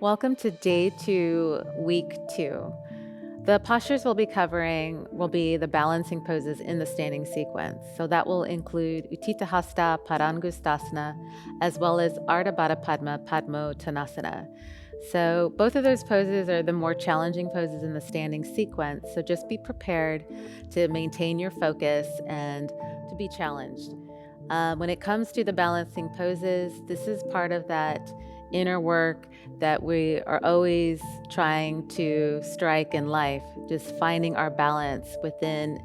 Welcome to day 2, week 2. The postures we'll be covering will be the balancing poses in the standing sequence. So that will include Utthita Hasta Padangusthasana, as well as Ardha Baddha Padma Padmottanasana. So both of those poses are the more challenging poses in the standing sequence. So just be prepared to maintain your focus and to be challenged. When it comes to the balancing poses, this is part of that inner work that we are always trying to strike in life, just finding our balance within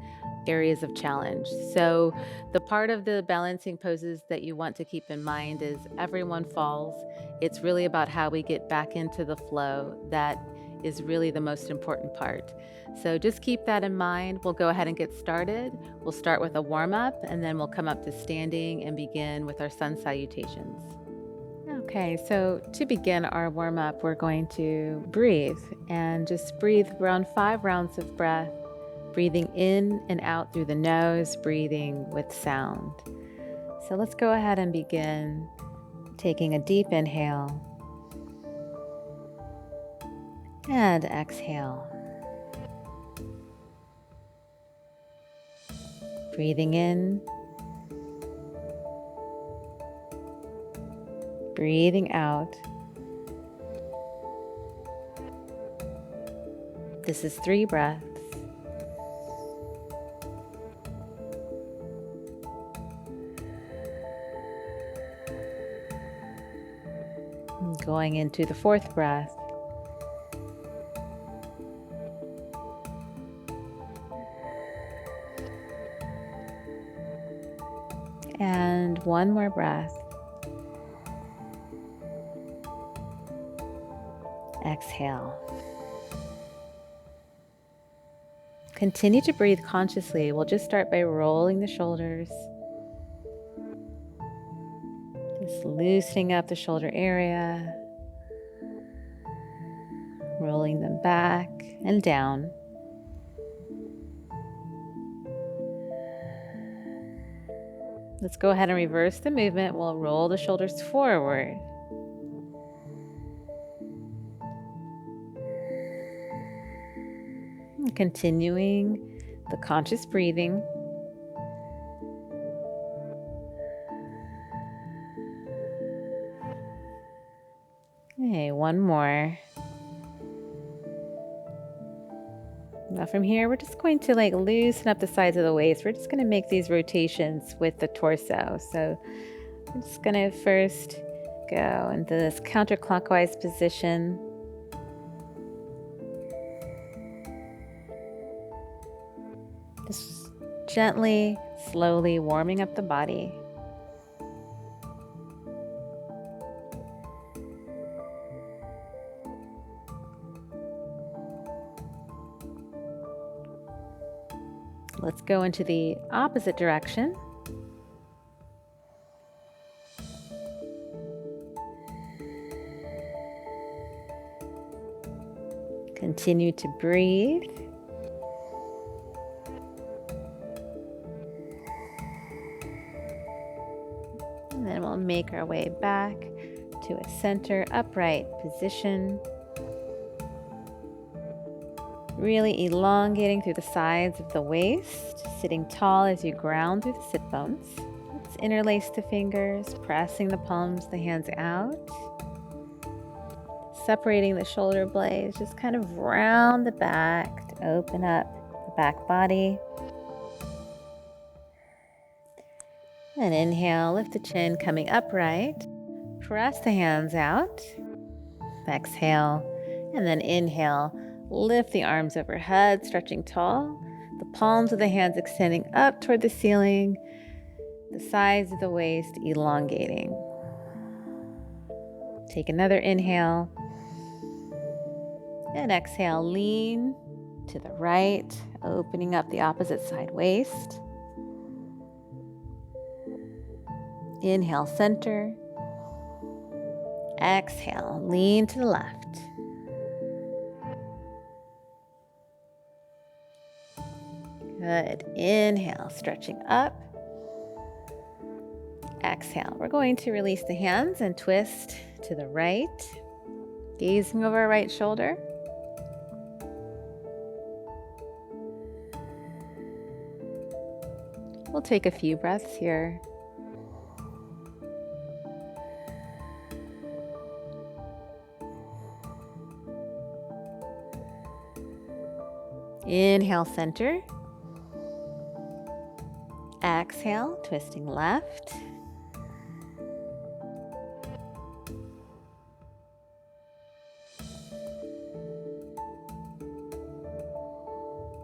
areas of challenge. So, the part of the balancing poses that you want to keep in mind is everyone falls. It's really about how we get back into the flow. That is really the most important part. So just keep that in mind. We'll go ahead and get started. We'll start with a warm up and then we'll come up to standing and begin with our sun salutations. Okay, so to begin our warm up, we're going to breathe and just breathe around 5 rounds of breath, breathing in and out through the nose, breathing with sound. So let's go ahead and begin taking a deep inhale and exhale. Breathing in, breathing out. This is 3 breaths. Going into the 4th breath. And 1 more breath. Exhale. Continue to breathe consciously. We'll just start by rolling the shoulders. Just loosening up the shoulder area. Rolling them back and down. Let's go ahead and reverse the movement. We'll roll the shoulders forward. And continuing the conscious breathing. Okay, 1 more. Now from here, we're just going to loosen up the sides of the waist. We're just going to make these rotations with the torso. So I'm just going to first go into this counterclockwise position. Just gently, slowly warming up the body. Let's go into the opposite direction. Continue to breathe. And then we'll make our way back to a center upright position. Really elongating through the sides of the waist, sitting tall as you ground through the sit bones. Let's interlace the fingers, pressing the palms of the hands out. Separating the shoulder blades, just kind of round the back to open up the back body. And inhale, lift the chin, coming upright. Press the hands out. Exhale, and then inhale. Lift the arms overhead, stretching tall. The palms of the hands extending up toward the ceiling. The sides of the waist elongating. Take another inhale. And exhale, lean to the right, opening up the opposite side waist. Inhale, center. Exhale, lean to the left. Good. Inhale, stretching up. Exhale. We're going to release the hands and twist to the right. Gazing over our right shoulder. We'll take a few breaths here. Inhale, center. Exhale, twisting left.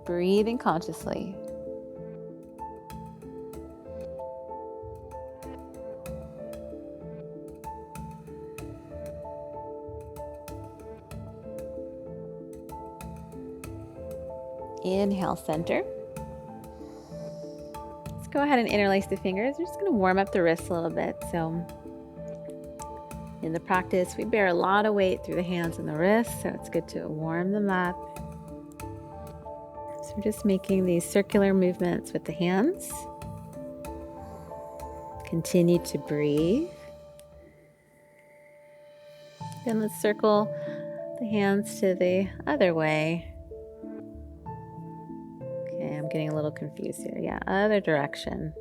Breathing consciously. Inhale, center. Let's go ahead and interlace the fingers. We're just going to warm up the wrists a little bit. So in the practice, we bear a lot of weight through the hands and the wrists, so it's good to warm them up. So we're just making these circular movements with the hands. Continue to breathe. Then let's circle the hands to the other way. Okay, I'm getting a little confused here. Yeah, other direction.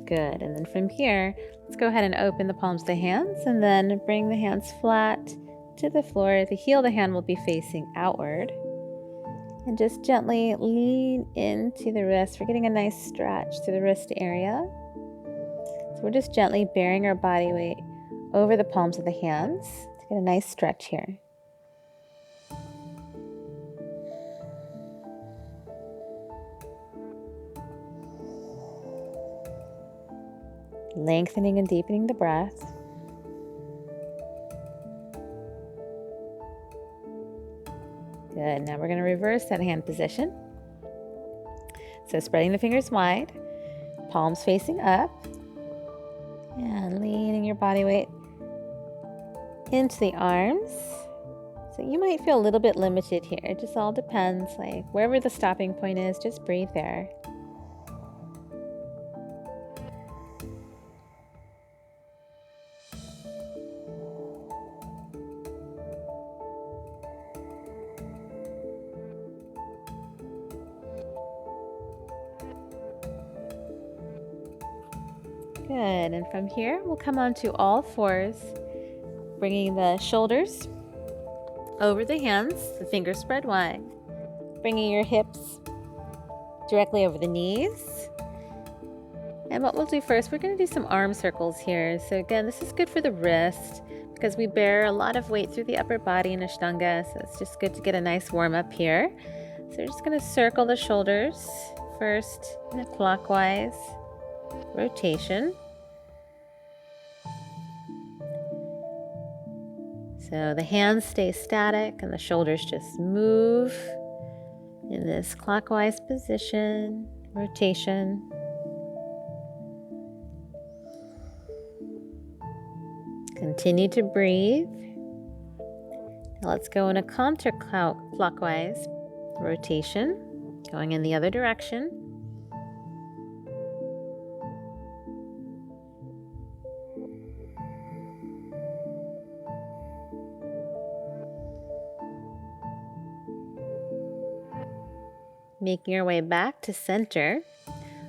Good, and then from here, let's go ahead and open the palms of the hands and then bring the hands flat to the floor. The heel of the hand will be facing outward. And just gently lean into the wrist. We're getting a nice stretch to the wrist area. So we're just gently bearing our body weight over the palms of the hands to get a nice stretch here. Lengthening and deepening the breath. Good. Now we're going to reverse that hand position. So spreading the fingers wide, palms facing up, and leaning your body weight into the arms. So you might feel a little bit limited here. It just all depends, like wherever the stopping point is, just breathe there. Good, and from here we'll come onto all fours, bringing the shoulders over the hands, the fingers spread wide, bringing your hips directly over the knees. And what we'll do first, we're going to do some arm circles here. So again, this is good for the wrist because we bear a lot of weight through the upper body in Ashtanga, so it's just good to get a nice warm up here. So we're just going to circle the shoulders first in a clockwise rotation. So the hands stay static and the shoulders just move in this clockwise position, rotation. Continue to breathe. Now let's go in a counterclockwise rotation, going in the other direction. Making your way back to center,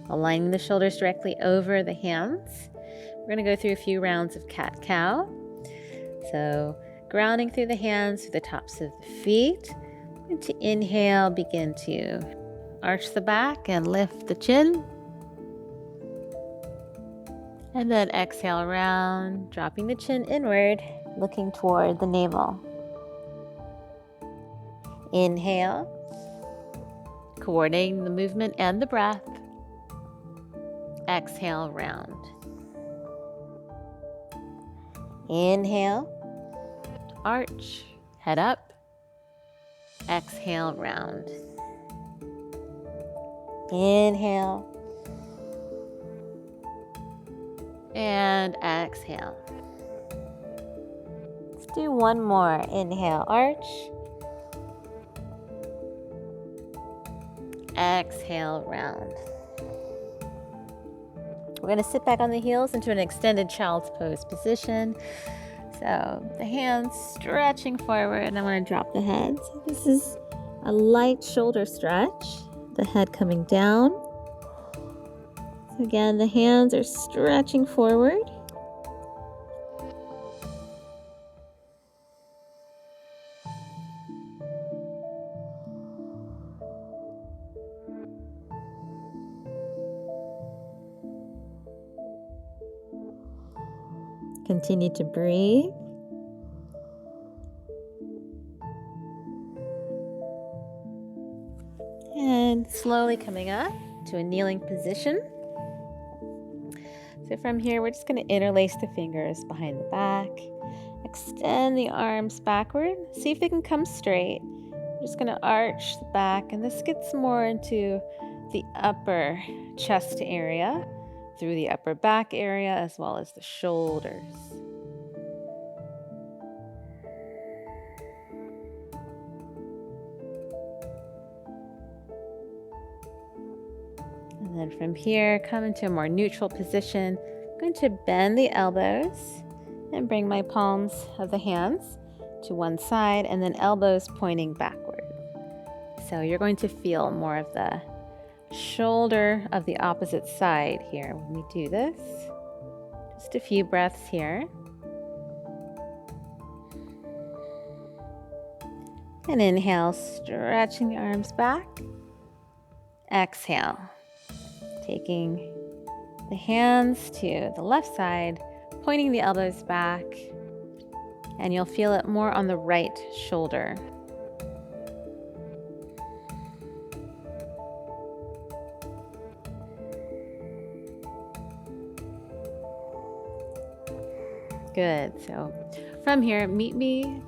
aligning the shoulders directly over the hands. We're going to go through a few rounds of cat-cow. So grounding through the hands, through the tops of the feet. I'm going to inhale, begin to arch the back and lift the chin. And then exhale around, dropping the chin inward, looking toward the navel. Inhale. Coordinating the movement and the breath. Exhale, round. Inhale, arch, head up. Exhale, round. Inhale. And exhale. Let's do one more. Inhale, arch. Exhale, round. We're going to sit back on the heels into an extended child's pose position. So the hands stretching forward, and I want to drop the head. So this is a light shoulder stretch, the head coming down. So again, the hands are stretching forward. Continue to breathe. And slowly coming up to a kneeling position. So from here, we're just going to interlace the fingers behind the back. Extend the arms backward. See if they can come straight. We're just going to arch the back, and this gets more into the upper chest area, through the upper back area, as well as the shoulders. And then from here, come into a more neutral position. I'm going to bend the elbows and bring my palms of the hands to one side, and then elbows pointing backward. So you're going to feel more of the shoulder of the opposite side here when we do this. Just a few breaths here. And inhale, stretching the arms back. Exhale, taking the hands to the left side, pointing the elbows back, and you'll feel it more on the right shoulder. Good. So from here, meet me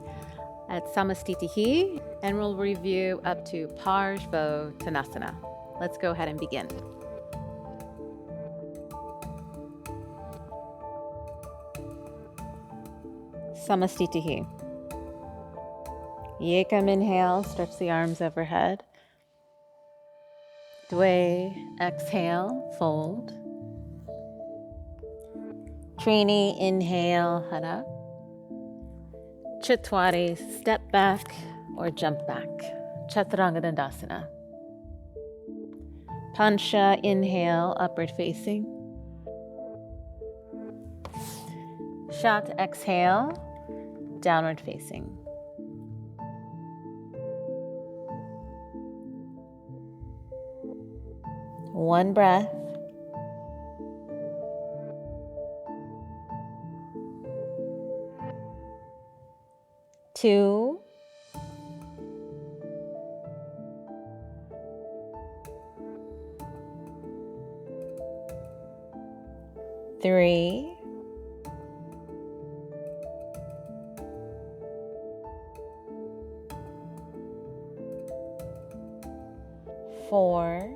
at Samastitihi, and we'll review up to Parshvottanasana. Let's go ahead and begin. Samastitihi. Yekam inhale, stretch the arms overhead. Dwe, exhale, fold. Trini, inhale, hara. Chatwari, step back or jump back. Chaturanga Dandasana. Pansha, inhale, upward facing. Shat, exhale, downward facing. One breath. Two. Three. Four.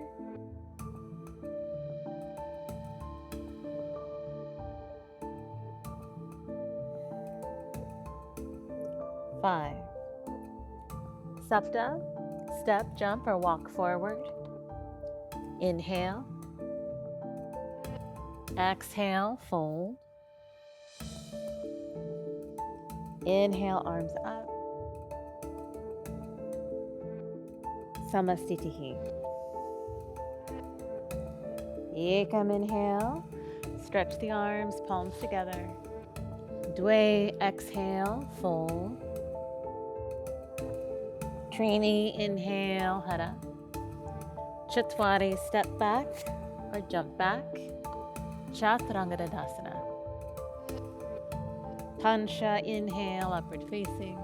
Five. Sapta, step, jump, or walk forward. Inhale. Exhale, fold. Inhale, arms up. Samastitihi. Ekam, inhale. Stretch the arms, palms together. Dwe, exhale, fold. Trini, inhale, hara. Chatwari, step back or jump back. Chaturanga Dandasana. Pansha, inhale, upward facing.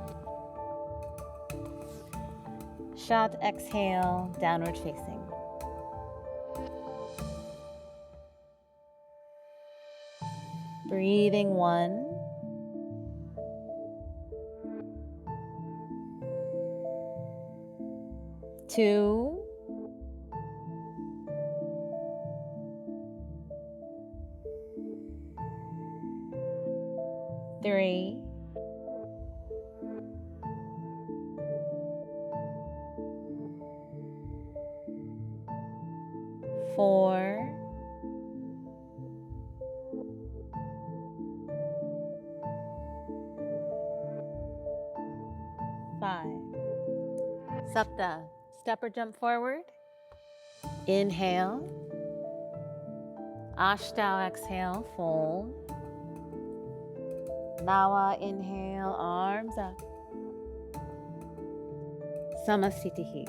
Shat, exhale, downward facing. Breathing one. Two. Three. Four. Sapta, step or jump forward. Inhale. Ashtanga, exhale, fold. Nawa, inhale, arms up. Samasthitihi.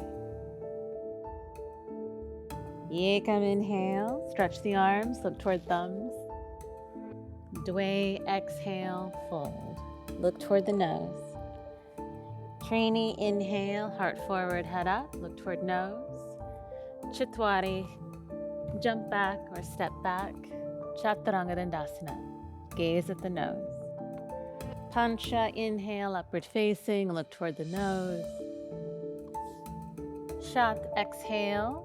Yekam, inhale, stretch the arms, look toward thumbs. Dwe, exhale, fold. Look toward the nose. Trini, inhale, heart forward, head up, look toward nose. Chitwari, jump back or step back. Chaturanga Dandasana, gaze at the nose. Pancha, inhale, upward facing, look toward the nose. Shat, exhale,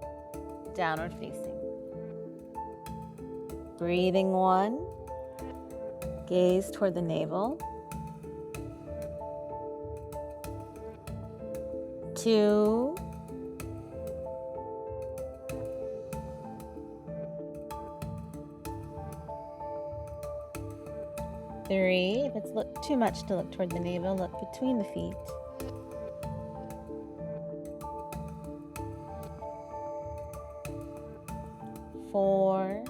downward facing. Breathing 1, gaze toward the navel. 2, 3, if it's too much to look toward the navel, look between the feet. 4,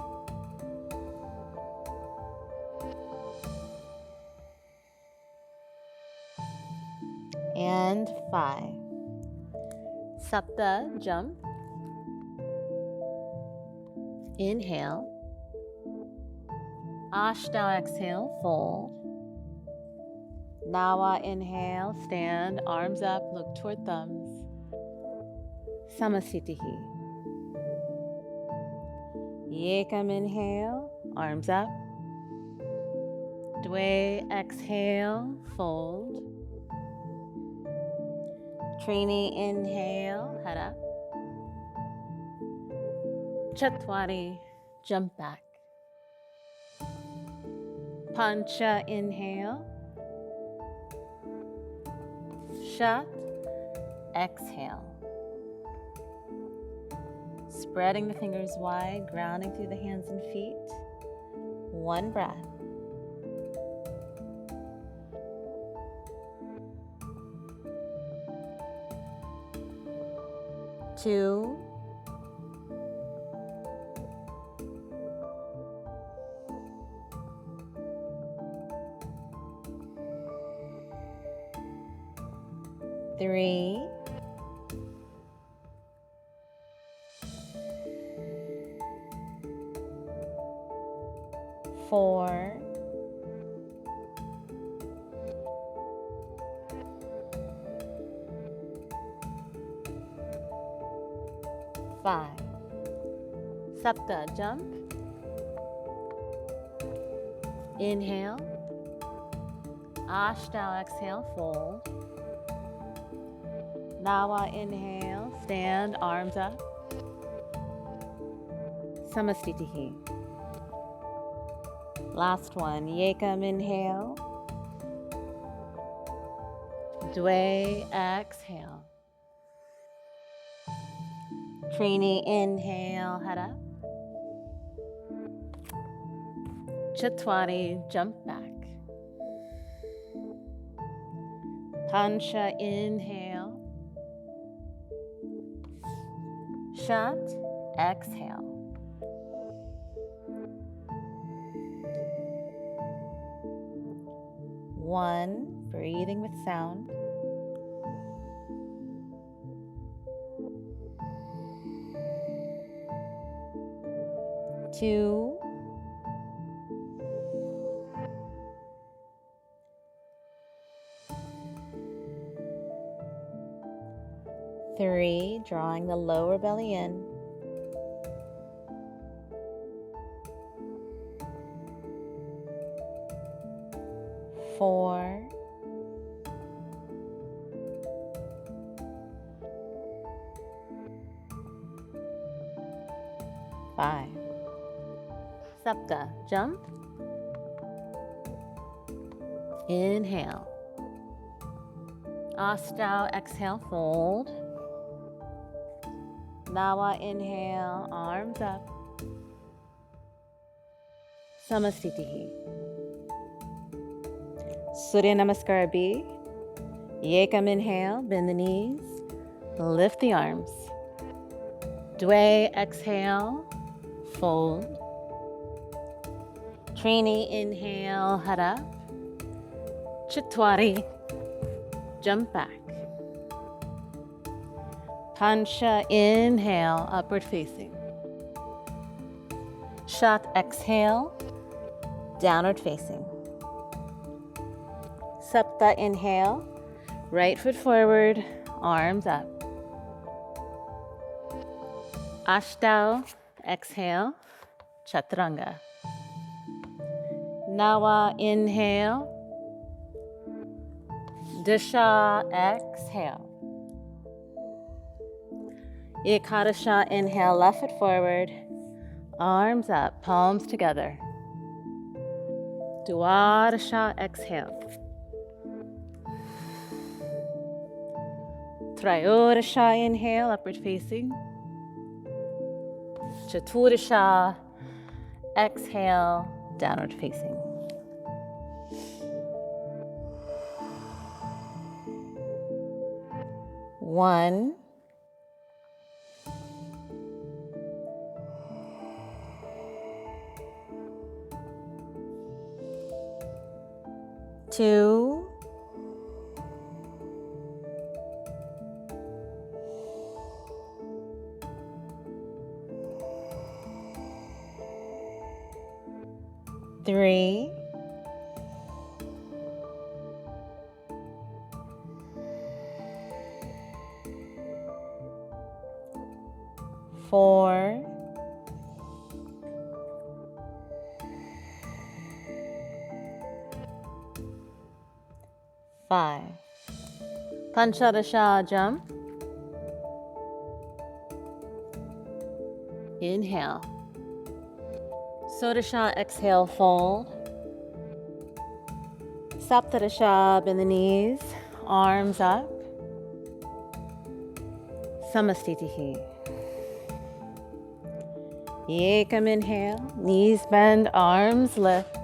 and 5. Sapta, jump. Inhale. Ashtanga, exhale, fold. Nawa, inhale, stand, arms up, look toward thumbs. Samasthitihi. Yekam, inhale, arms up. Dwe, exhale, fold. Trini, inhale, head up. Chatwari, jump back. Pancha, inhale. Shat, exhale. Spreading the fingers wide, grounding through the hands and feet. 1 breath. 2, 3, 4, 5. Sapta, jump. Inhale. Ashtanga, exhale, fold. Nawa, inhale, stand, arms up. Samasthitihi. Last one. Yekam, inhale. Dwe, exhale. Trini, inhale, head up. Chatwari, jump back. Pancha, inhale. Shat, exhale. One, breathing with sound. 2, 3, drawing the lower belly in. 4, 5. Sapta, jump. Inhale. Ashtanga, exhale, fold. Nawa, inhale, arms up. Samasthitihi. Surya Namaskar B. Yekam, inhale, bend the knees. Lift the arms. Dwe, exhale, fold. Trini, inhale, head up. Chatwari, jump back. Pancha, inhale, upward facing. Shat, exhale, downward facing. Sapta, inhale, right foot forward, arms up. Ashtau, exhale, chaturanga. Nawa, inhale. Dasha, exhale. Ekadasha, inhale, left foot forward, arms up, palms together. Dwadasha, exhale. Trayodasha, inhale, upward facing. Chaturasha, exhale, downward facing. One. Two. Three. Four. Five. Panchadasha, jump. Inhale. Sodasha, exhale, fold. Saptadasha, bend the knees, arms up. Samastitihi. Yekam, inhale, knees bend, arms lift.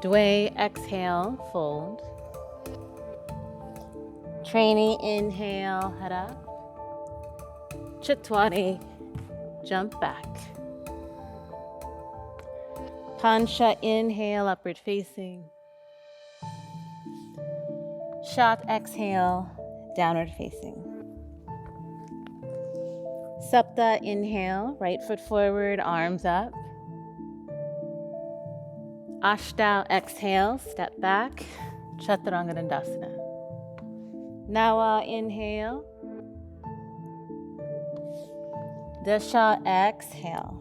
Dwe, exhale, fold. Trini, inhale, head up. Chatwari, jump back. Pancha, inhale, upward facing. Shat, exhale, downward facing. Sapta, inhale, right foot forward, arms up. Ashtau, exhale, step back, Chaturanga Dandasana. Nawa, inhale. Dasha, exhale.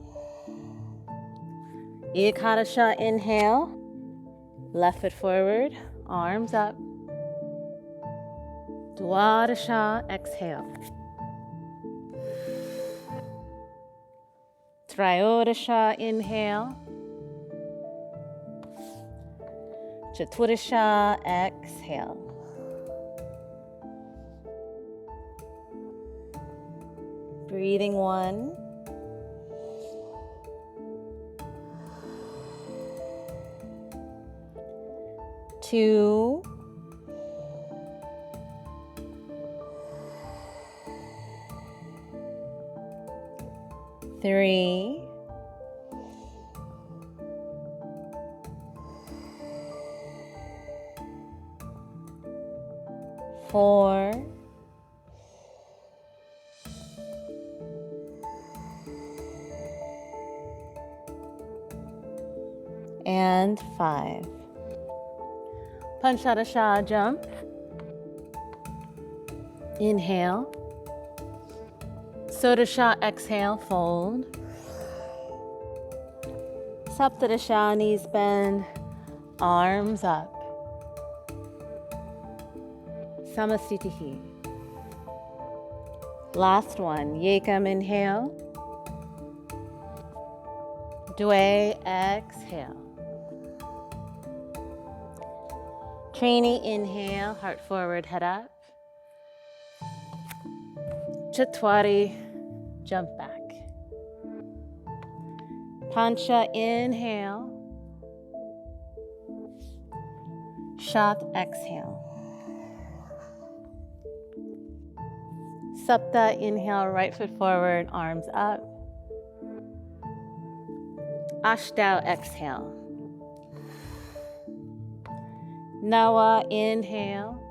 Ekadasha, inhale. Left foot forward, arms up. Dwadasha, exhale. Trayodasha, inhale. Chaturasha, exhale. Breathing one. Two. Three. Four. And five. Panchadasha, jump. Inhale. Sodasha, exhale, fold. Saptadasha, knees bend, arms up. Samastitihi. Last one. Yekam, inhale. Dwe, exhale. Trini, inhale, heart forward, head up. Chatwari, jump back. Pancha, inhale. Shat, exhale. Sapta, inhale, right foot forward, arms up. Ashtanga, exhale. Nawa, inhale.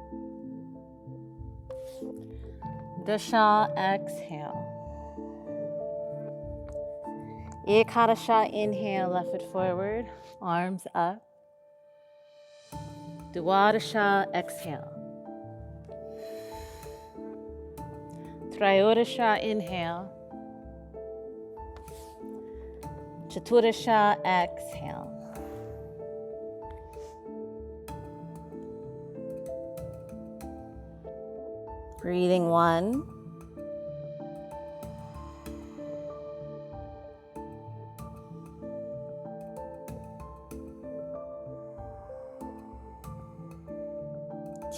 Dasha, exhale. Ekadasha, inhale, left foot forward, arms up. Dwadasha, exhale. Trayodasha, inhale. Chaturasha, exhale. Breathing 1.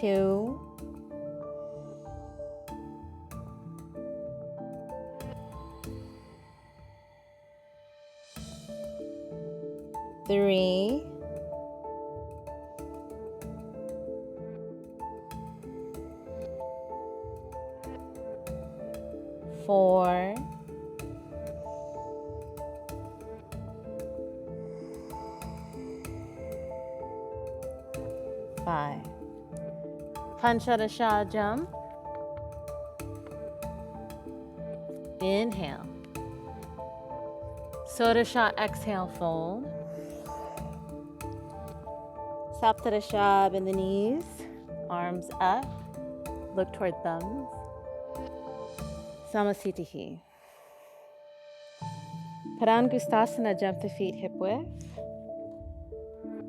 2. 3. 4. 5. Panchadasha, jump. Inhale. Sodasha, exhale, fold. Saptadasha, bend the knees, arms up, look toward thumbs. Samasthiti. Padangustasana, jump the feet hip width.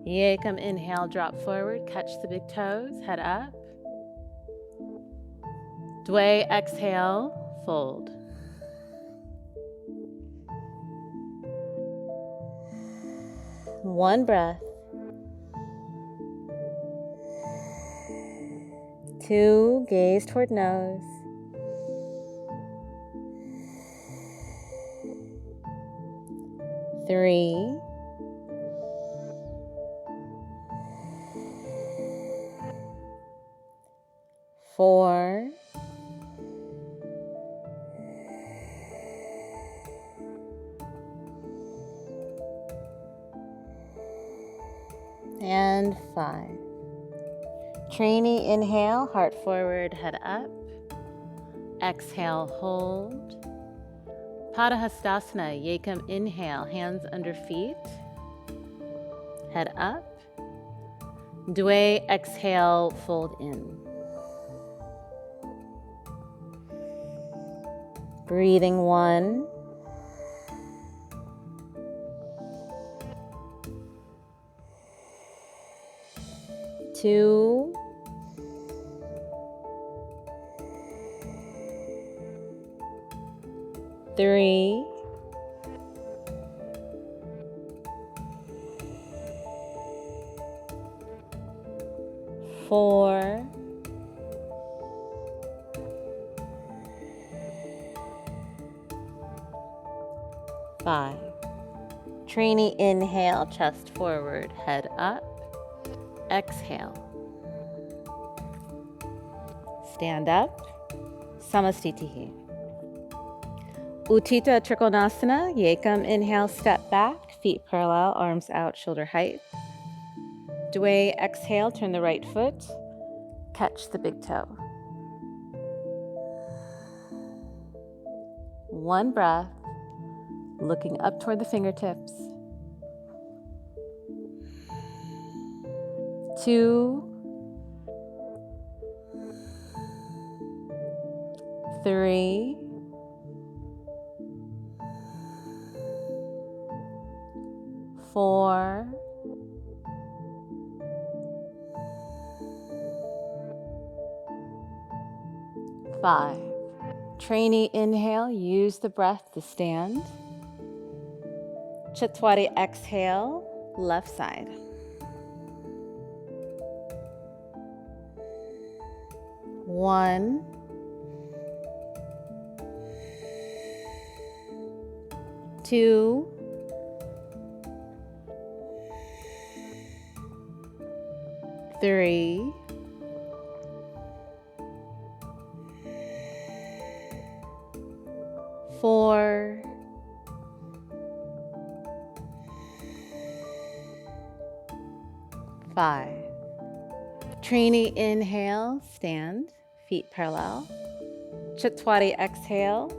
Yekam, inhale, drop forward, catch the big toes, head up. Dway, exhale, fold. One breath. 2, gaze toward nose. 3. 4. 5. Trainee, inhale, heart forward, head up. Exhale, hold. Padahastasana, Yekam, inhale, hands under feet. Head up. Dway, exhale, fold in. Breathing 1. 2. 3. 4. 5. Trainee, inhale, chest forward, head up. Exhale. Stand up. Samasthiti. Uttita Trikonasana. Yekam, inhale, step back. Feet parallel, arms out, shoulder height. Dway, exhale, turn the right foot. Catch the big toe. One breath. Looking up toward the fingertips. 2. 3. 4. 5. Trainee, inhale, use the breath to stand. Chatwari, exhale, left side. 1. 2. 3. 4, 5. Trini, inhale, stand, feet parallel. Chatwari, exhale,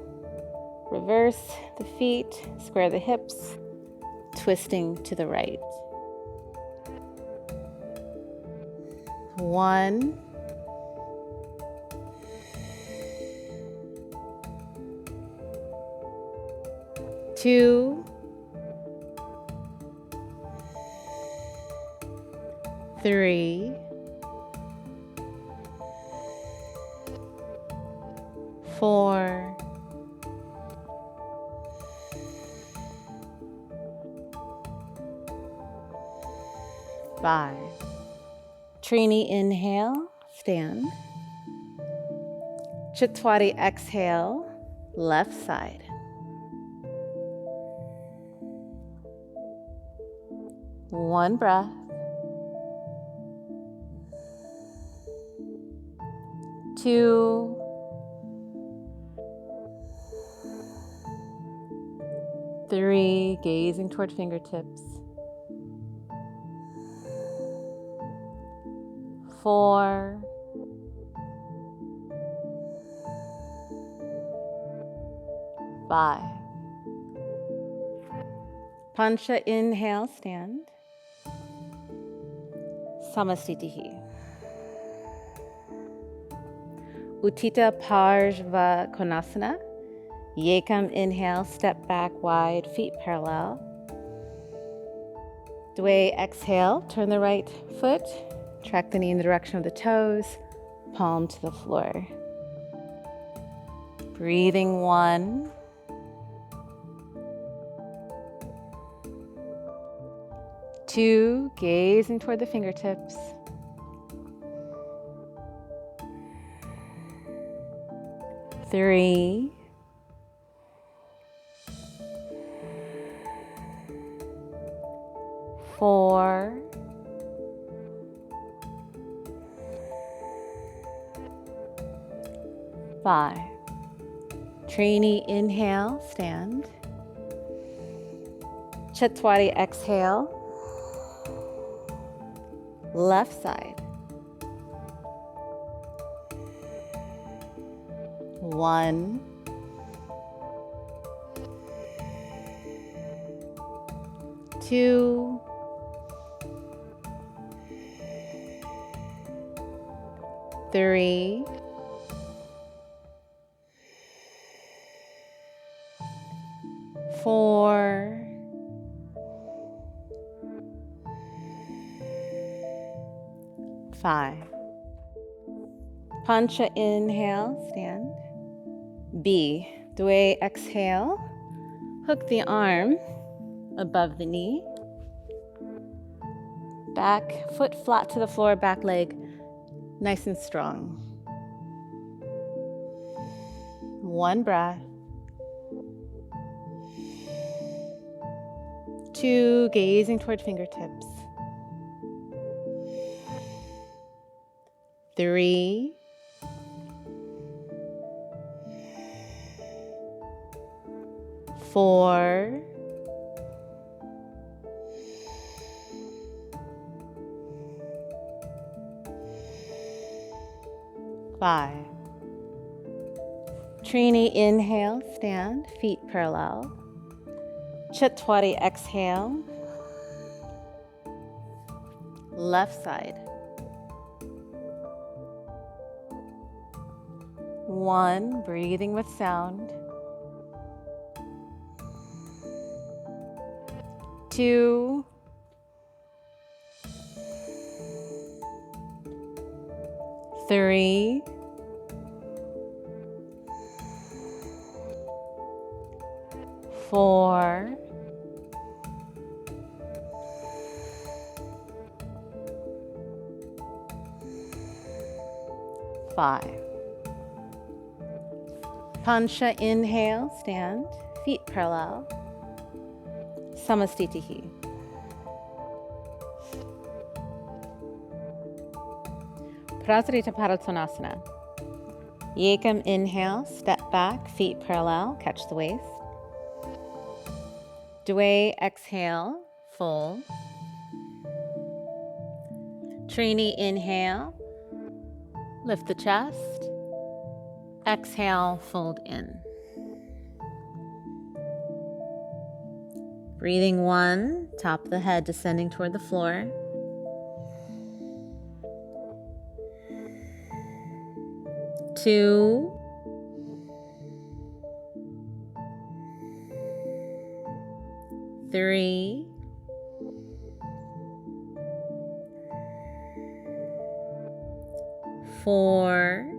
reverse the feet, square the hips, twisting to the right. 1, 2, 3, 4, 5. Trini, inhale, stand. Chatwari, exhale, left side. One breath. 2, 3, gazing toward fingertips. 4, 5. Pancha, inhale, stand. Samastitihi. Uttita Parshva Konasana. Yekam, inhale, step back wide, feet parallel. Dwe, exhale, turn the right foot, track the knee in the direction of the toes, palm to the floor. Breathing 1. 2, gazing toward the fingertips. 3, 4, 5. Trini, inhale, stand. Chatwari, exhale, left side. 1, 2, 3, 4, 5. Pancha, inhale, stand. B, Dwe, exhale, hook the arm above the knee. Back foot flat to the floor, back leg nice and strong. 1 breath. 2, gazing toward fingertips. 3, 4, 5. Trini, inhale, stand, feet parallel. Chatwari, exhale, left side. 1, breathing with sound. 2, 3, 4, 5. Pancha, inhale, stand, feet parallel. Samastitihi. Prasarita Padottanasana. Yekam inhale, step back, feet parallel, catch the waist. Dway exhale, fold. Trini inhale, lift the chest. Exhale, fold in. Breathing 1, top of the head descending toward the floor. 2, 3, 4,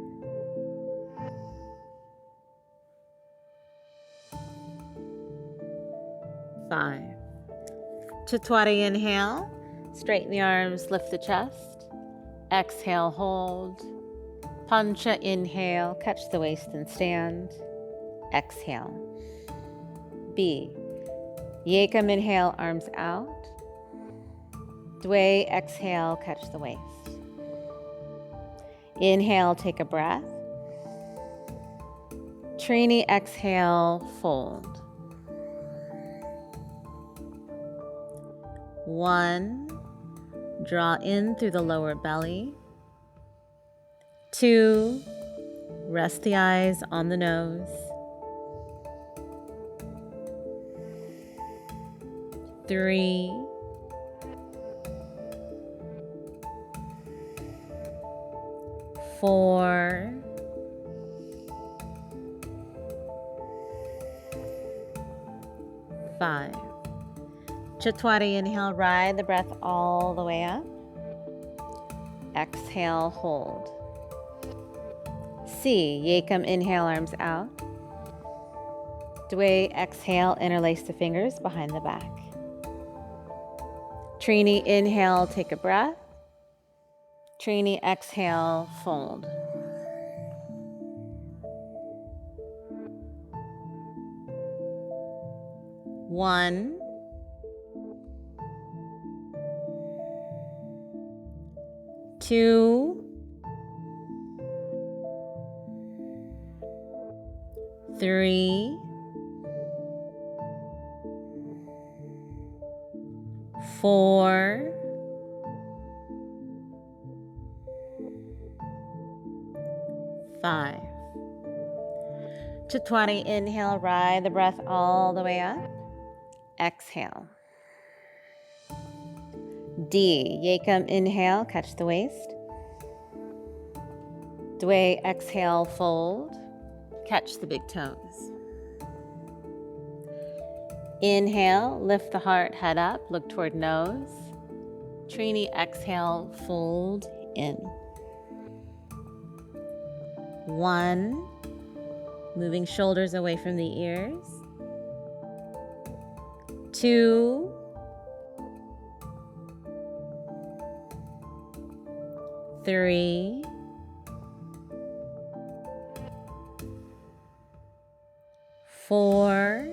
5. Chatwari inhale, straighten the arms, lift the chest. Exhale, hold. Pancha inhale, catch the waist and stand. Exhale. B. Yekam inhale, arms out. Dway exhale, catch the waist. Inhale, take a breath. Trini exhale, fold. 1, draw in through the lower belly. 2, rest the eyes on the nose. 3, 4, 5. Chatwari inhale, ride the breath all the way up. Exhale, hold. C. Yekam inhale, arms out. Dway exhale, interlace the fingers behind the back. Trini inhale, take a breath. Trini exhale, fold. One, 2, 3, 4, 5. Chatwari inhale, ride the breath all the way up. Exhale. D. Yekam inhale, catch the waist. Dway exhale, fold. Catch the big toes. Inhale, lift the heart, head up, look toward nose. Trini exhale, fold in. 1, moving shoulders away from the ears. 2, 3, 4,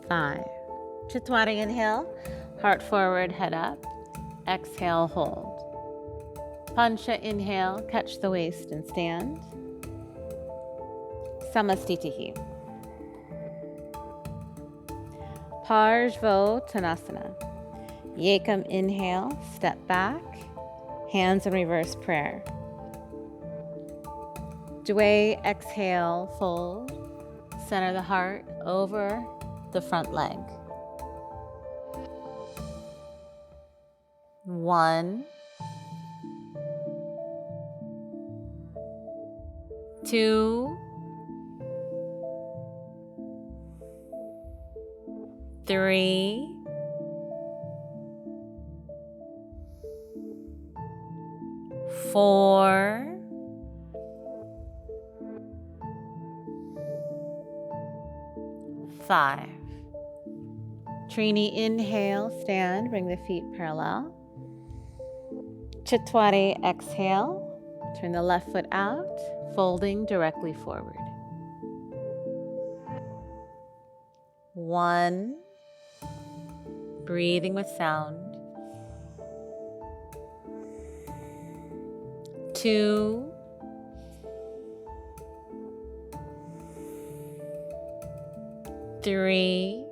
5. Chatwari inhale, heart forward, head up. Exhale, hold. Pancha inhale, catch the waist and stand. Samastitihi. Parshvottanasana. Yekam inhale, step back, hands in reverse prayer. Dway exhale, fold. Center the heart over the front leg. 1, 2, 3, 4, 5. Trini inhale, stand, bring the feet parallel. Chatwari exhale, turn the left foot out, folding directly forward. 1, breathing with sound. 2, 3,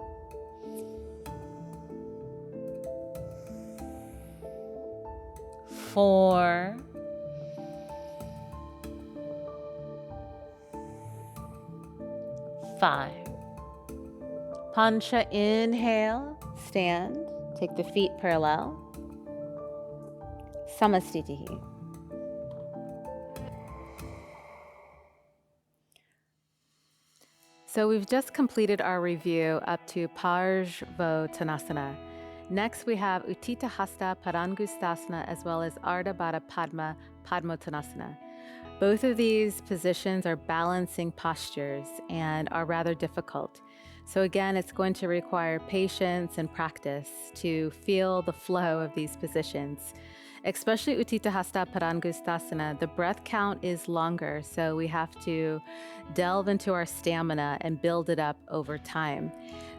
4, 5. Pancha, inhale, stand, take the feet parallel. Samastitihi. So we've just completed our review up to Parshvottanasana. Next we have Utthita Hasta Padangusthasana as well as Ardha Baddha Padma Padmottanasana. Both of these positions are balancing postures and are rather difficult. So again, it's going to require patience and practice to feel the flow of these positions. Especially Utthita Hasta Padangusthasana, the breath count is longer, so we have to delve into our stamina and build it up over time.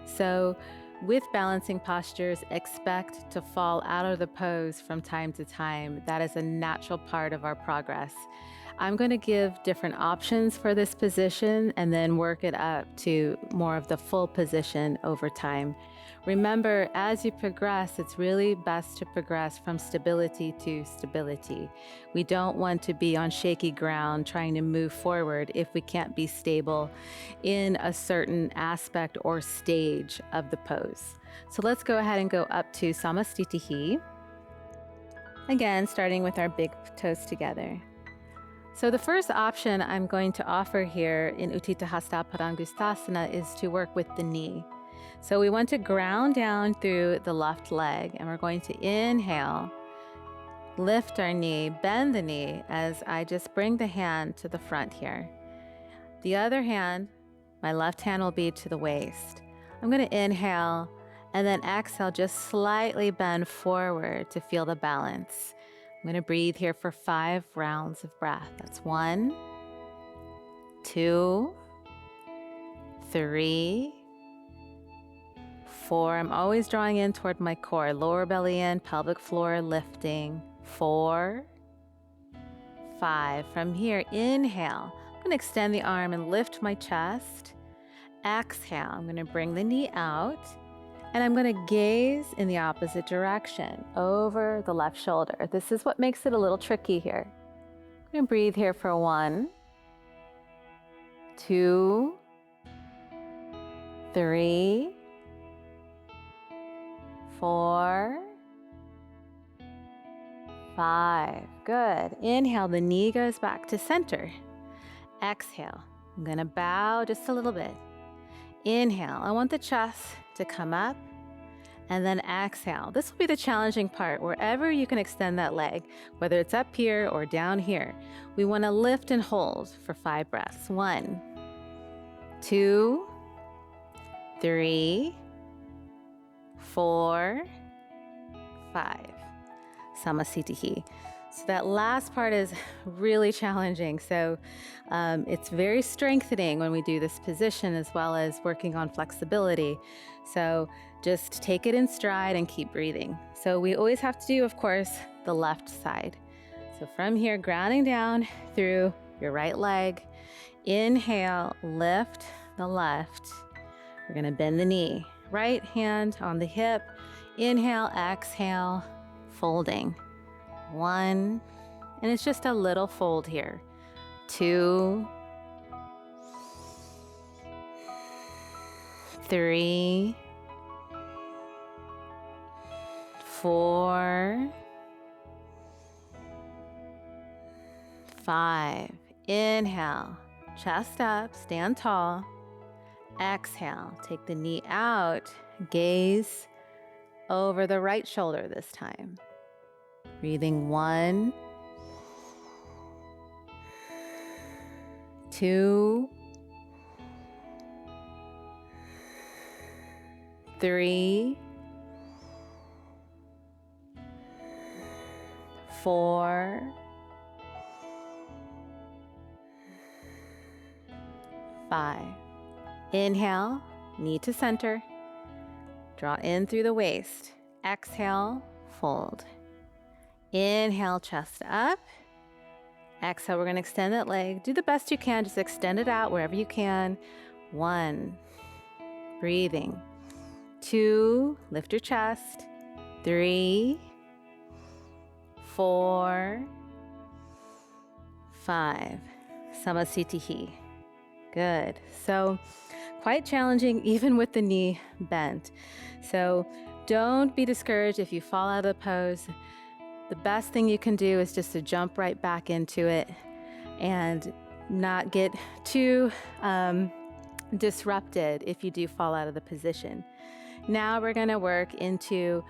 So with balancing postures, expect to fall out of the pose from time to time. That is a natural part of our progress. I'm going to give different options for this position and then work it up to more of the full position over time. Remember, as you progress, it's really best to progress from stability to stability. We don't want to be on shaky ground trying to move forward if we can't be stable in a certain aspect or stage of the pose. So let's go ahead and go up to Samastitihi. Again, starting with our big toes together. So the first option I'm going to offer here in Utthita Hasta Padangusthasana is to work with the knee. So we want to ground down through the left leg, and we're going to inhale, lift our knee, bend the knee as I just bring the hand to the front here. The other hand, my left hand will be to the waist. I'm going to inhale and then exhale, just slightly bend forward to feel the balance. I'm going to breathe here for 5 rounds of breath. That's 1, 2, 3, 4. I'm always drawing in toward my core. Lower belly in, pelvic floor lifting. 4, 5. From here, inhale. I'm going to extend the arm and lift my chest. Exhale. I'm going to bring the knee out. And I'm going to gaze in the opposite direction, over the left shoulder. This is what makes it a little tricky here. I'm going to breathe here for 1, 2, 3, 4, 5. Good. Inhale, the knee goes back to center. Exhale. I'm going to bow just a little bit. Inhale. I want the chest to come up, and then exhale. This will be the challenging part. Wherever you can extend that leg, whether it's up here or down here, we want to lift and hold for 5 breaths. 1, 2, 3, 4, 5. Samastitihi. So that last part is really challenging. So it's very strengthening when we do this position, as well as working on flexibility. So just take it in stride and keep breathing. So we always have to do, of course, the left side. So from here, grounding down through your right leg. Inhale, lift the left. We're going to bend the knee. Right hand on the hip. Inhale, exhale, folding. 1, and it's just a little fold here. 2, 3, 4, 5. Inhale, chest up, stand tall. Exhale, take the knee out, gaze over the right shoulder this time. Breathing 1, 2, 3, 4, 5. Inhale, knee to center. Draw in through the waist. Exhale, fold. Inhale, chest up. Exhale, we're going to extend that leg. Do the best you can. Just extend it out wherever you can. 1, breathing. 2, lift your chest. 3, 4, 5. Samasthiti. Good. So quite challenging even with the knee bent. So don't be discouraged if you fall out of the pose. The best thing you can do is just to jump right back into it and not get too disrupted if you do fall out of the position. Now we're going to work into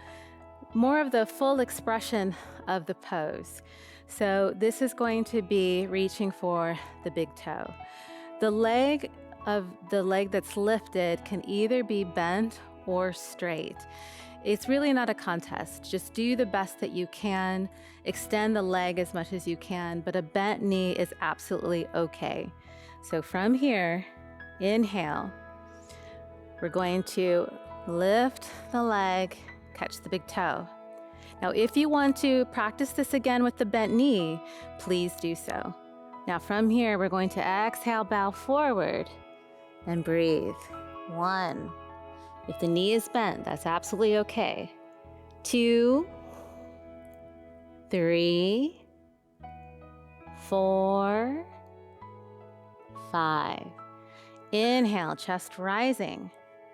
more of the full expression of the pose. So this is going to be reaching for the big toe. The leg that's lifted can either be bent or straight. It's really not a contest. Just do the best that you can. Extend the leg as much as you can, but a bent knee is absolutely okay. So from here, inhale. We're going to lift the leg, catch the big toe. Now, if you want to practice this again with the bent knee, please do so. Now from here, we're going to exhale, bow forward, and breathe. 1. If the knee is bent, that's absolutely okay. 2, 3, 4, 5. Inhale, chest rising.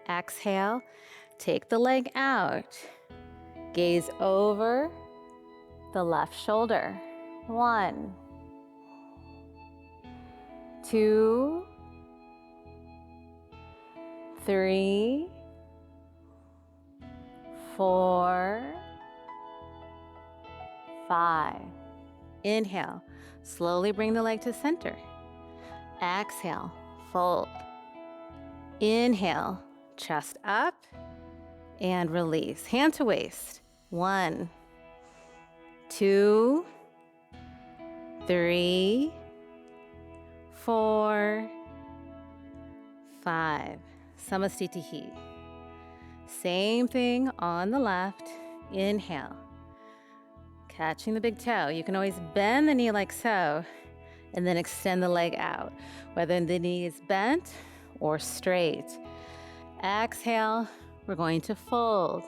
Exhale, take the leg out. Gaze over the left shoulder. 1, 2, 3, 4, 5. Inhale, slowly bring the leg to center. Exhale, fold. Inhale, chest up and release. Hand to waist. 1, 2, 3, 4, 5. Samasthiti. Same thing on the left. Inhale. Catching the big toe. You can always bend the knee like so, and then extend the leg out, whether the knee is bent or straight. Exhale, we're going to fold.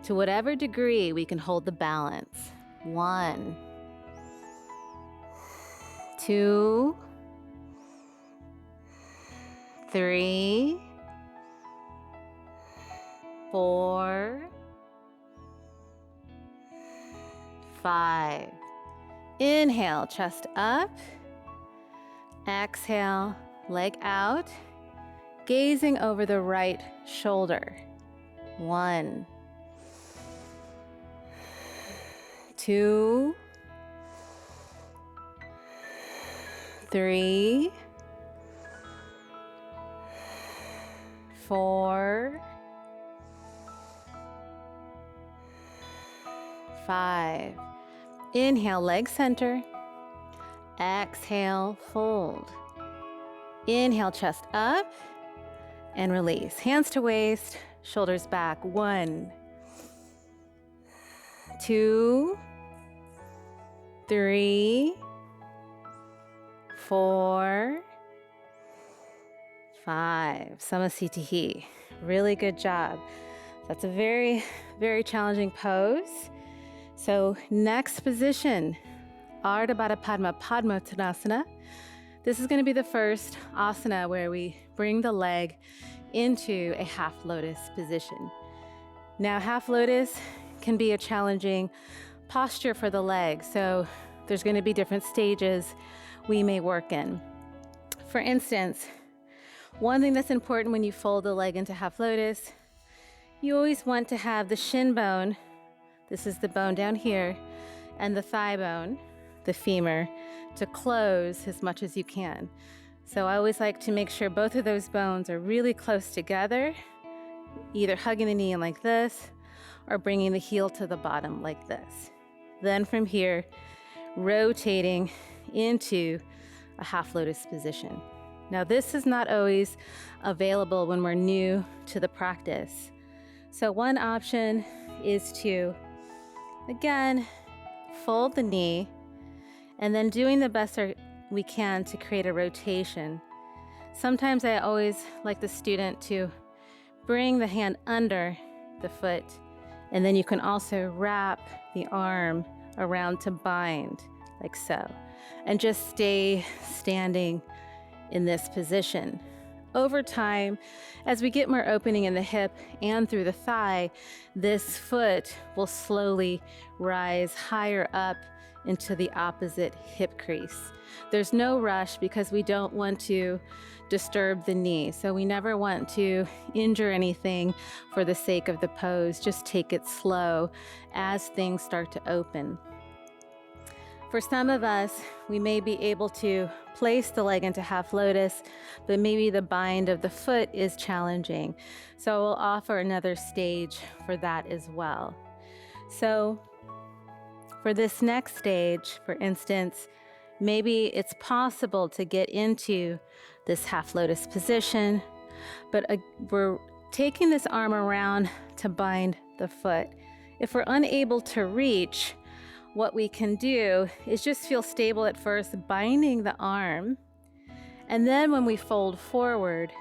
To whatever degree we can hold the balance. 1, 2, 3, 4, 5. Inhale, chest up. Exhale, leg out. Gazing over the right shoulder. 1, 2, 3, 4, 5. Inhale, leg center. Exhale, fold. Inhale, chest up and release. Hands to waist, shoulders back. 1, 2, 3, 4, 5. Samasthiti. Really good job. That's a very, very challenging pose. So next position, Ardha Baddha Padma Padmottanasana. This is going to be the first asana where we bring the leg into a half lotus position. Now, half lotus can be a challenging posture for the leg, so there's going to be different stages we may work in. For instance, one thing that's important when you fold the leg into half lotus, you always want to have the shin bone, this is the bone down here, and the thigh bone, the femur, to close as much as you can. So I always like to make sure both of those bones are really close together, either hugging the knee in like this, or bringing the heel to the bottom like this. Then from here, rotating into a half lotus position. Now this is not always available when we're new to the practice. So one option is to, again, fold the knee And then doing the best we can to create a rotation. Sometimes I always like the student to bring the hand under the foot, and then you can also wrap the arm around to bind, like so, and just stay standing in this position. Over time, as we get more opening in the hip and through the thigh, this foot will slowly rise higher up into the opposite hip crease. There's no rush because we don't want to disturb the knee. So we never want to injure anything for the sake of the pose. Just take it slow as things start to open. For some of us, we may be able to place the leg into half lotus, but maybe the bind of the foot is challenging. So we'll offer another stage for that as well. So for this next stage, for instance, maybe it's possible to get into this half lotus position, but we're taking this arm around to bind the foot. If we're unable to reach, what we can do is just feel stable at first, binding the arm. And then when we fold forward,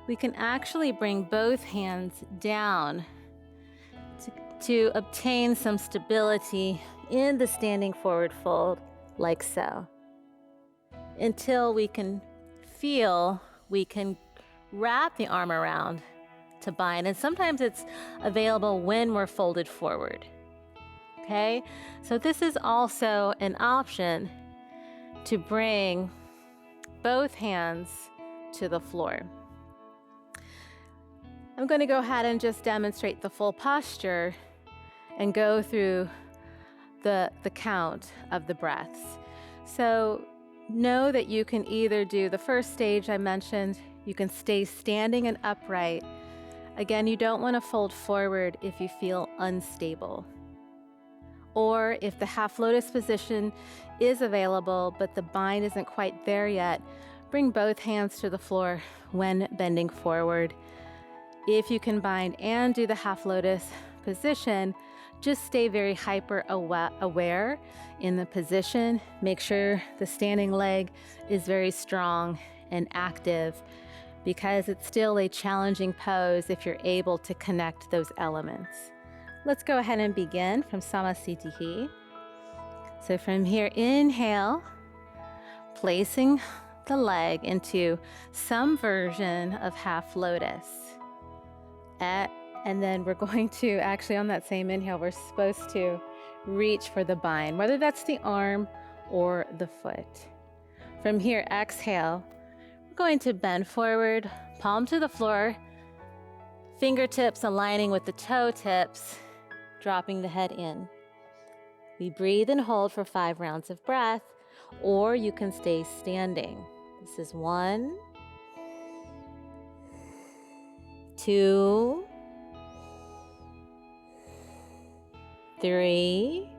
we can actually bring both hands down to obtain some stability in the standing forward fold, like so, until we can feel we can wrap the arm around to bind. And sometimes it's available when we're folded forward. Okay, so this is also an option to bring both hands to the floor. I'm going to go ahead and just demonstrate the full posture and go through the count of the breaths. So know that you can either do the first stage I mentioned, you can stay standing and upright. Again, you don't want to fold forward if you feel unstable. Or if the half lotus position is available, but the bind isn't quite there yet, bring both hands to the floor when bending forward. If you can bind and do the half lotus position, just stay very hyper aware in the position. Make sure the standing leg is very strong and active, because it's still a challenging pose if you're able to connect those elements. Let's go ahead and begin from Samasthiti. So from here, inhale, placing the leg into some version of half lotus. And then we're going to, actually on that same inhale, we're supposed to reach for the bind, whether that's the arm or the foot. From here, exhale, we're going to bend forward, palm to the floor, fingertips aligning with the toe tips, dropping the head in. We breathe and hold for 5 rounds of breath, or you can stay standing. This is 1, 2, 3,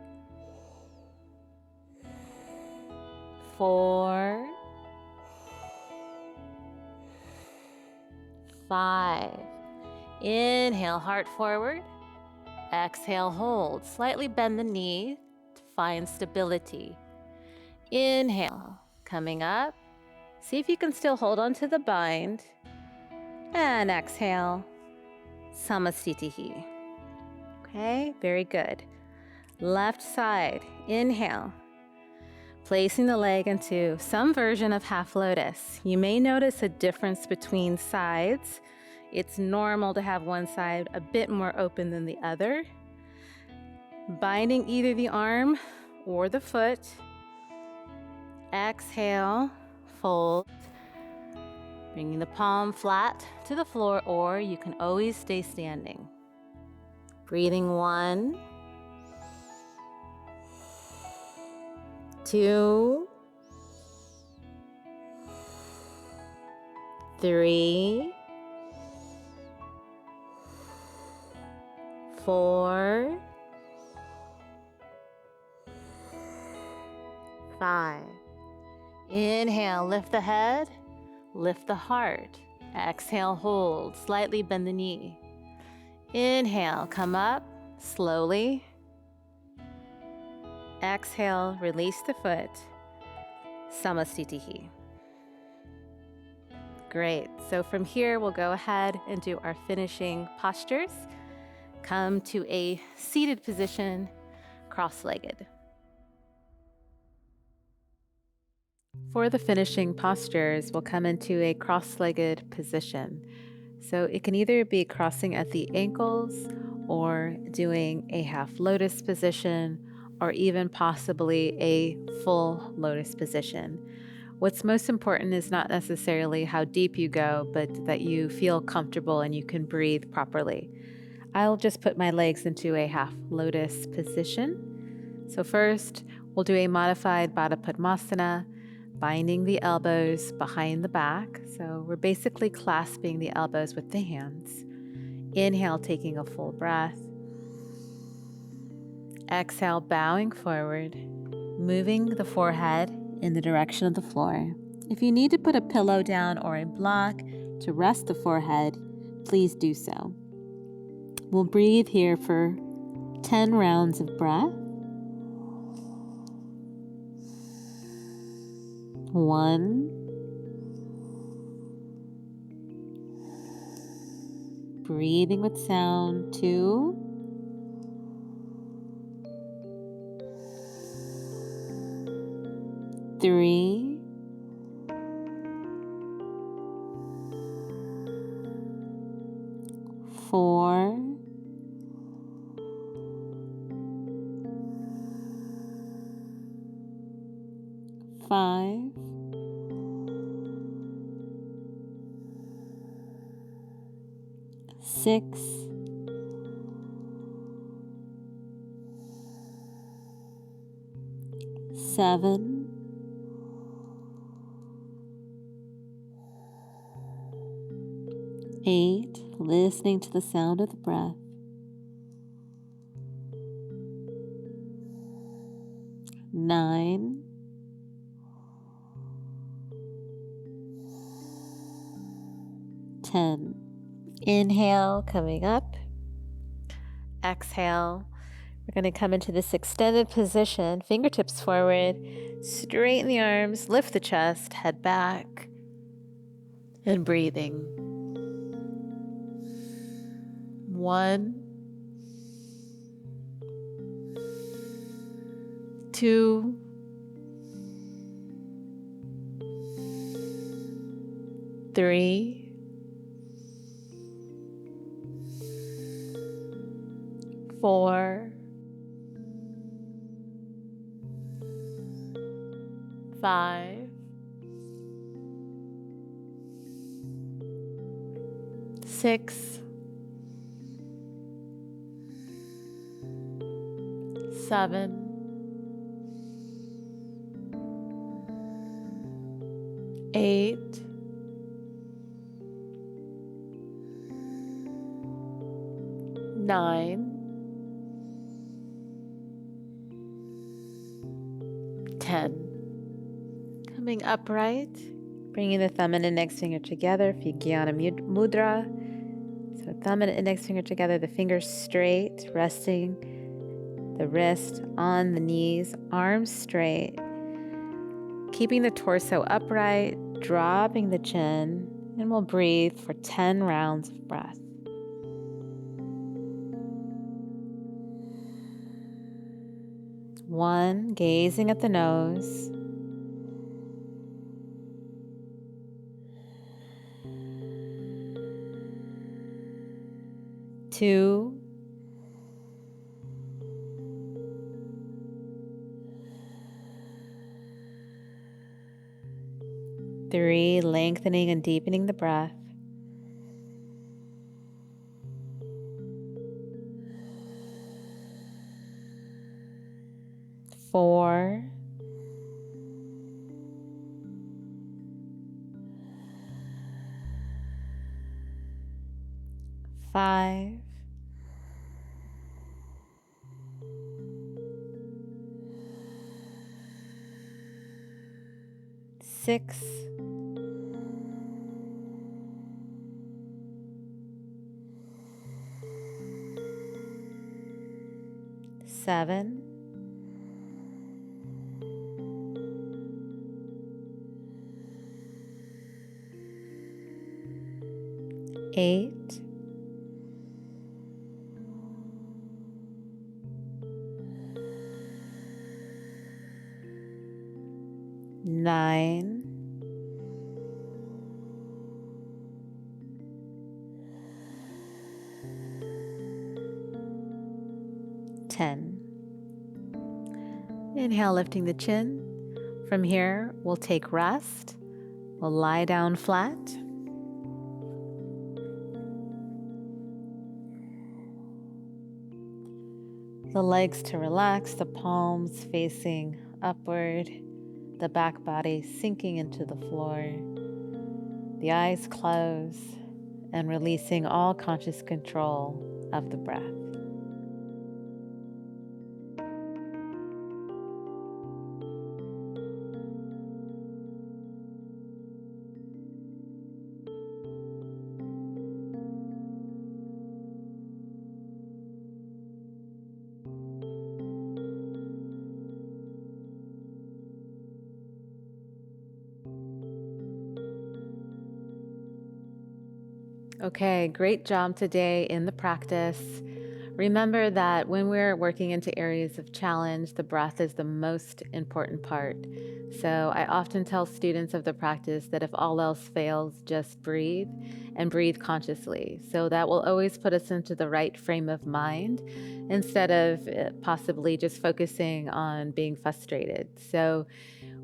4, 5. Inhale, heart forward. Exhale, hold. Slightly bend the knee to find stability. Inhale, coming up. See if you can still hold on to the bind. And exhale, Samasthiti. Okay, very good. Left side, inhale. Placing the leg into some version of half lotus. You may notice a difference between sides. It's normal to have one side a bit more open than the other. Binding either the arm or the foot. Exhale, fold. Bringing the palm flat to the floor, or you can always stay standing. Breathing 1, 2, 3, 4, 5. Inhale, lift the head, lift the heart. Exhale, hold, slightly bend the knee. Inhale, come up slowly. Exhale, release the foot. Samastitihi. Great. So from here, we'll go ahead and do our finishing postures. Come to a seated position, cross-legged. For the finishing postures, we'll come into a cross-legged position. So it can either be crossing at the ankles or doing a half lotus position or even possibly a full lotus position. What's most important is not necessarily how deep you go, but that you feel comfortable and you can breathe properly. I'll just put my legs into a half lotus position. So first, we'll do a modified Baddha Padmasana, binding the elbows behind the back. So we're basically clasping the elbows with the hands. Inhale, taking a full breath. Exhale, bowing forward, moving the forehead in the direction of the floor. If you need to put a pillow down or a block to rest the forehead, please do so. We'll breathe here for 10 rounds of breath. 1. Breathing with sound. 2. 3. 4. 5. 6. 7. 8. Listening to the sound of the breath. 9. 10. Inhale, coming up. Exhale. We're going to come into this extended position, fingertips forward, straighten the arms, lift the chest, head back, and breathing. 1, 2, 3, 4, 5, 6, 7, 8, 9, 10. Coming upright, bringing the thumb and index finger together, Vigyana Mudra. So thumb and index finger together, the fingers straight, resting the wrist on the knees, arms straight. Keeping the torso upright, dropping the chin, and we'll breathe for 10 rounds of breath. 1, gazing at the nose. 2, 3, lengthening and deepening the breath. 4, 5, 6, 7, 8, 9, 10. Inhale, lifting the chin. From here, we'll take rest. We'll lie down flat. The legs to relax, the palms facing upward, the back body sinking into the floor, the eyes close, and releasing all conscious control of the breath. Okay, great job today in the practice. Remember that when we're working into areas of challenge, the breath is the most important part. So I often tell students of the practice that if all else fails, just breathe and breathe consciously. So that will always put us into the right frame of mind instead of possibly just focusing on being frustrated. So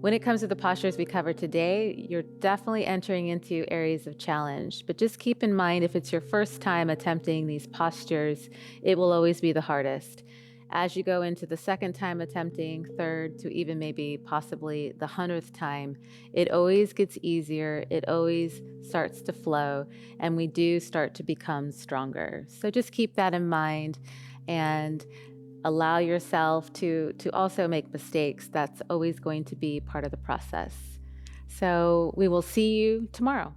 when it comes to the postures we covered today, you're definitely entering into areas of challenge. But just keep in mind, if it's your first time attempting these postures, it will always be the hardest. As you go into the second time attempting, third, to even maybe possibly the 100th time, it always gets easier. It always starts to flow, and we do start to become stronger. So just keep that in mind and allow yourself to also make mistakes. That's always going to be part of the process. So we will see you tomorrow.